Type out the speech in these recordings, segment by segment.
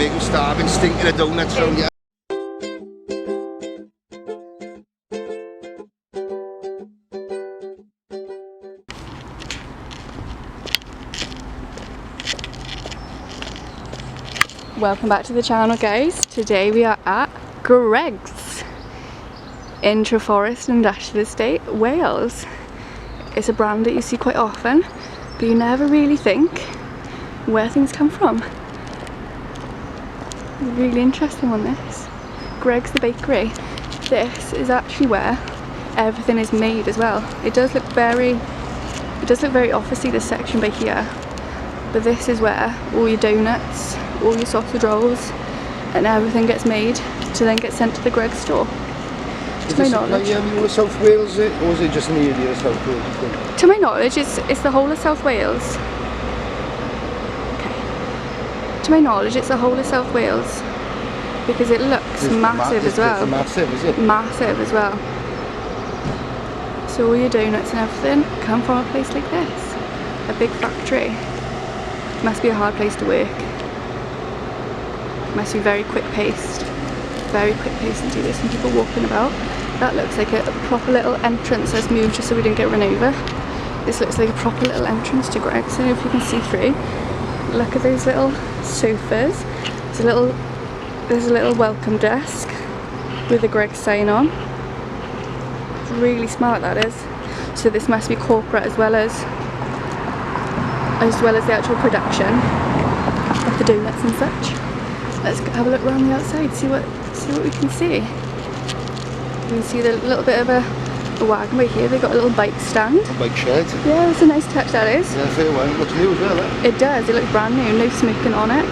make them starving, stinking of donuts from you. Welcome back to the channel, guys. Today we are at Greggs in Treforest Industrial Estate, Wales. It's a brand that you see quite often, but you never really think where things come from. Really interesting one, this. Greggs the bakery. This is actually where everything is made as well. It does look very officey, this section by here, but this is where all your donuts, all your sausage rolls and everything gets made to then get sent to the Greggs store. To my knowledge, South Wales, or is it just an area of South Wales, you think? To my knowledge, it's the whole of South Wales. Okay. To my knowledge, it's the whole of South Wales because it looks massive as well. It's massive, is it? Massive as well. So all your donuts and everything come from a place like this, a big factory. Must be a hard place to work. Must be very quick paced to do this, and people walking about. That looks like a proper little entrance. Let's move just so we don't get run over. This looks like a proper little entrance to Greggs. I don't know if you can see through. Look at those little sofas. There's a little welcome desk with a Greggs sign on. It's really smart, that is. So this must be corporate as well as the actual production of the donuts and such. Let's have a look around the outside, see what we can see. You can see the little bit of a wagon right here. They've got a little bike stand. A bike shed. Yeah, it's a nice touch, that is. Yeah, fair one. It looks new as well, eh? It does. It looks brand new. No smoking on it.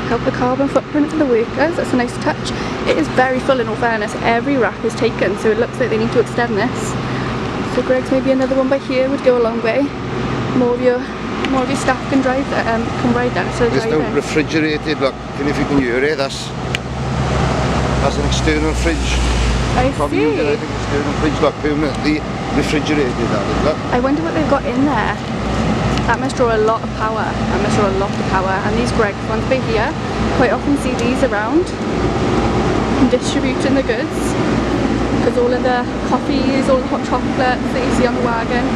Help the carbon footprint for the workers. That's a nice touch. It is very full, in all fairness. Every rack is taken, so it looks like they need to extend this. So Greggs, maybe another one by here would go a long way. More of your staff can drive there, can ride there. So there's no refrigerated, look, and if you can hear it, that's an external fridge. I Probably see. using, I think, external fridge, look, permanently refrigerated, that is, look. I wonder what they've got in there. That must draw a lot of power. And these Greggs ones by here, quite often see these around distributing the goods, because all of the coffees, all the hot chocolates that you see on the wagon.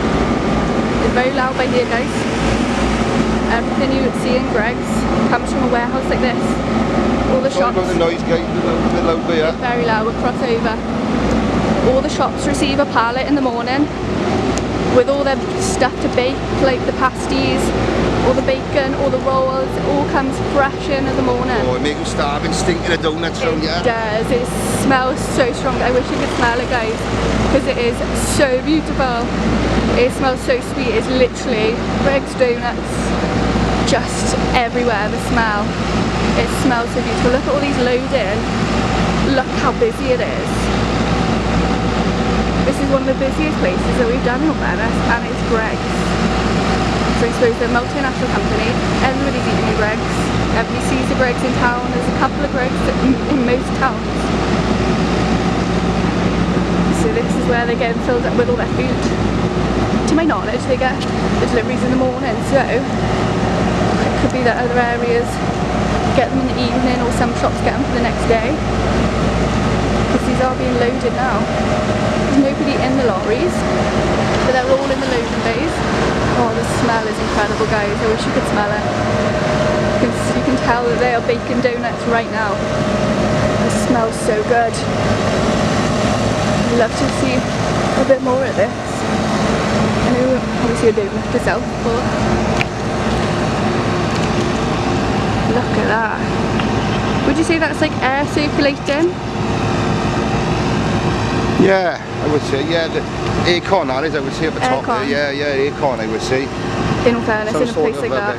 It's very loud by here, guys. Everything you see in Greggs comes from a warehouse like this. All the shops. The noise gate, a bit loud by here. It's very loud, we'll cross over. All the shops receive a pallet in the morning with all their stuff to bake, like the pasties, all the bacon, all the rolls. It all comes fresh in the morning. Oh, it makes them starving, stinking of donuts from you. It does. It smells so strong. I wish you could smell it, guys, because it is so beautiful. It smells so sweet. It's literally Greggs donuts just everywhere. The smell. It smells so beautiful. Look at all these loading. Look how busy it is. This is one of the busiest places that we've done in Venice, and it's Greggs. So I suppose they're a multinational company. Everybody's eating in Greggs. Everybody sees the Greggs in town. There's a couple of Greggs in most towns. So this is where they're getting filled up with all their food. To my knowledge, they get the deliveries in the morning, so it could be that other areas get them in the evening, or some shops get them for the next day, because these are being loaded now. There's nobody in the lorries, but they're all in the loading bays. Oh, the smell is incredible, guys. I wish you could smell it. You can tell that they are baking donuts right now. It smells so good. I'd love to see a bit more of this. I know obviously a donut myself, but look at that. Would you say that's like air circulating? Yeah, I would say, yeah. The aircon, that is, I would say, at the top there. Yeah, aircon, I would say. In all fairness, in a place like that,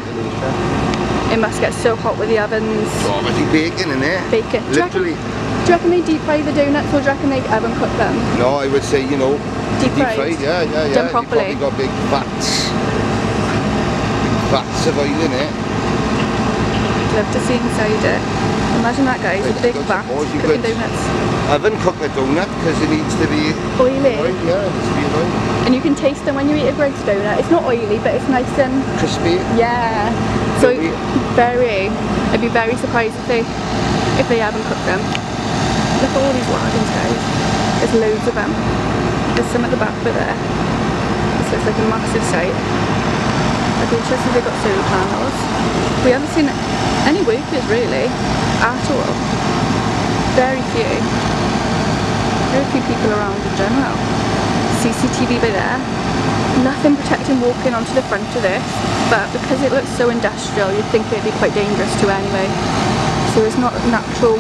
it must get so hot with the ovens. Oh, I think bacon in there. Bacon. Literally. Do you reckon they deep fry the donuts, or do you reckon they oven cook them? No, I would say, you know, deep fried. Yeah. Done properly. You've probably got big vats of oil in it. I'd love to see inside it. Imagine that, guys, with a big vat cooking donuts. Oven cook a donut because it needs to be oily. Yeah, it needs to be oily. And you can taste them when you eat a Greggs donut. It's not oily, but it's nice and crispy. Yeah. So I'd be very surprised if they haven't cooked them. Look at all these wagons, guys. There's loads of them. There's some at the back over there. This looks like a massive site. I'd be interested if they got solar panels. We haven't seen any workers really at all. Very few. Very few people around in general. CCTV by there. Nothing protecting walking onto the front of this, but because it looks so industrial, you'd think it'd be quite dangerous to anyway. So it's not a natural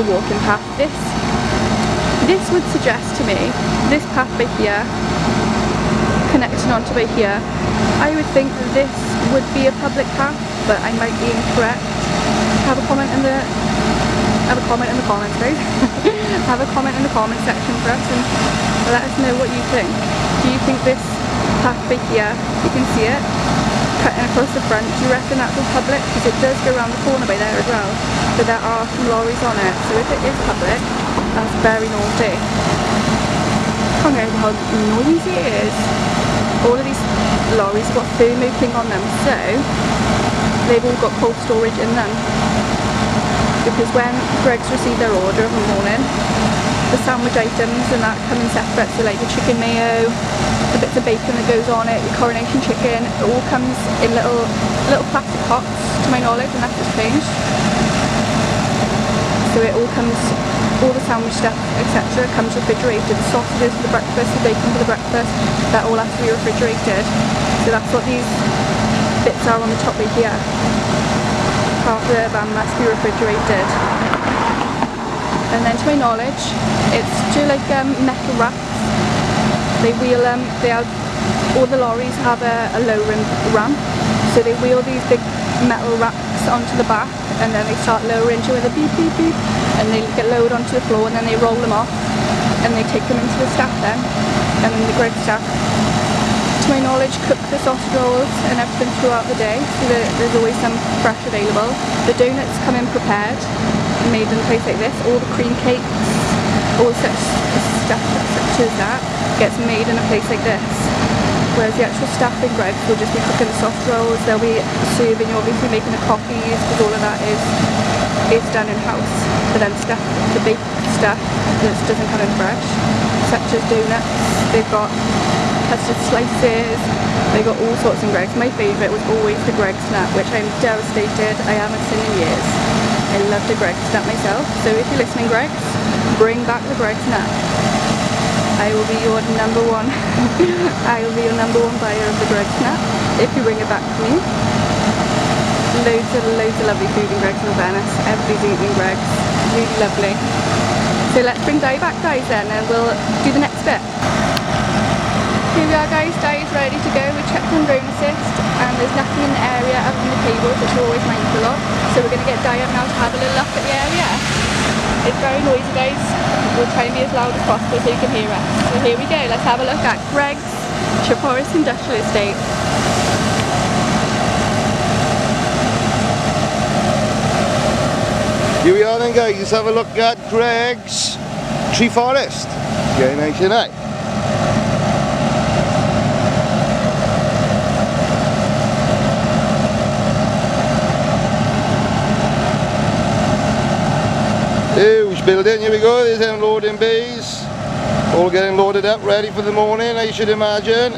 walking path. This would suggest to me, this path by here, connecting onto by here, I would think that this would be a public path, but I might be incorrect. Have a comment in the comments, guys. Have a comment in the comment section for us and let us know what you think. Do you think this path by here, you can see it cutting across the front, do you reckon that's all public? Because it does go around the corner by there as well, but there are some lorries on it, so if it is public, that's very naughty. I can't get how noisy it is. All of these lorries have got thermo thing on them, so they've all got cold storage in them, because when Greggs receive their order in the morning, the sandwich items and that come in separate, so like the chicken mayo, the bits of bacon that goes on it, the coronation chicken, it all comes in little plastic pots, to my knowledge, and that's just changed. So it all comes, all the sandwich stuff, etc. comes refrigerated. The sausages for the breakfast, the bacon for the breakfast, that all has to be refrigerated. So that's what these bits are on the top right here. Half the van must be refrigerated. And then to my knowledge, it's just like metal wraps. They wheel them, all the lorries have a low ramp, so they wheel these big metal racks onto the back, and then they start lowering with a beep beep beep, and they get lowered onto the floor, and then they roll them off, and they take them into the staff then, and then the Greggs staff, to my knowledge, cook the sausage rolls and everything throughout the day, so that there's always some fresh available. The donuts come in prepared, made in a place like this. All the cream cakes, all such stuff such as that gets made in a place like this. Whereas the actual staff in Greggs will just be cooking the soft rolls, they'll be serving you, obviously making the coffees, because all of that is done in house. But then stuff, the baked stuff that doesn't come in fresh, such as donuts, they've got custard slices, they've got all sorts in Greggs. My favourite was always the Greggs nut, which I'm devastated I haven't seen in years. I love the Greggs nut myself, so if you're listening, Greggs, bring back the Greggs nut. I will be your number one I will be your number one buyer of the Greggs nut if you bring it back to me. Loads of lovely food in Greggs in Venice. Everybody's eating Greggs, really lovely. So let's bring Di back, guys, then, and we'll do the next bit. Here we are, guys. Di is ready to go. We checked on drone assist and there's nothing in the area other than the cables, which we're always mindful of. So we're going to get Di up now to have a little look at the area. It's very noisy, guys. We'll try and be as loud as possible so you can hear us. So here we go. Let's have a look at Greggs Treforest Industrial Estate. Here we are then, guys. Let's have a look at Greggs Treforest. Very nice, isn't it? Huge building, here we go, there's them loading bays, all getting loaded up, ready for the morning, I should imagine.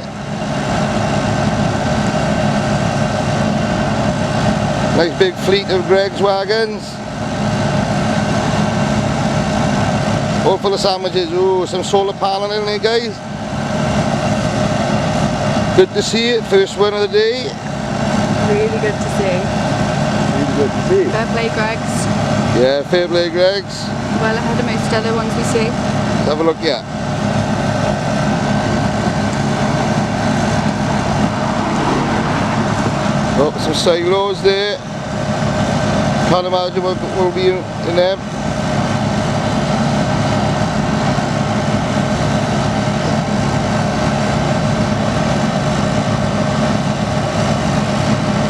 Nice big fleet of Greggs wagons. All full of sandwiches. Ooh, some solar panel in there, guys. Good to see it, first one of the day. Really good to see. Really good to see. Fair play, Greggs. Yeah, fair play, Greggs. Well ahead of most other ones we see. Let's have a look here. Oh, some silos there. Can't imagine what will be in them.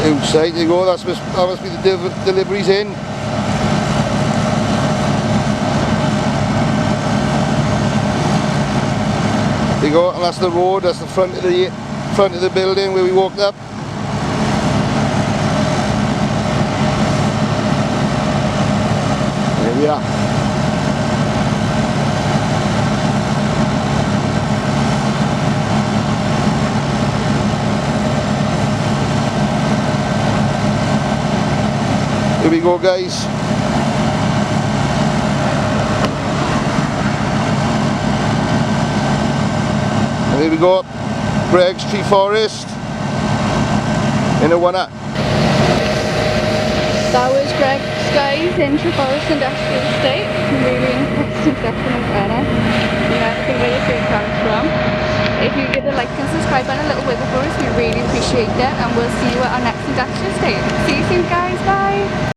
Outside you go, that must be the deliveries in. There you go, and that's the road, that's the front of the building where we walked up. we are. Here we go, guys. And here we go, Greg's Treforest in a winner. That was Greg's, guys, in Treforest Industrial Estate. Really interesting stuff in the corner. You know, everything where your food comes from. If you give a like and subscribe and a little wiggle for us, we really appreciate it, and we'll see you at our next industrial estate. See you soon, guys. Bye.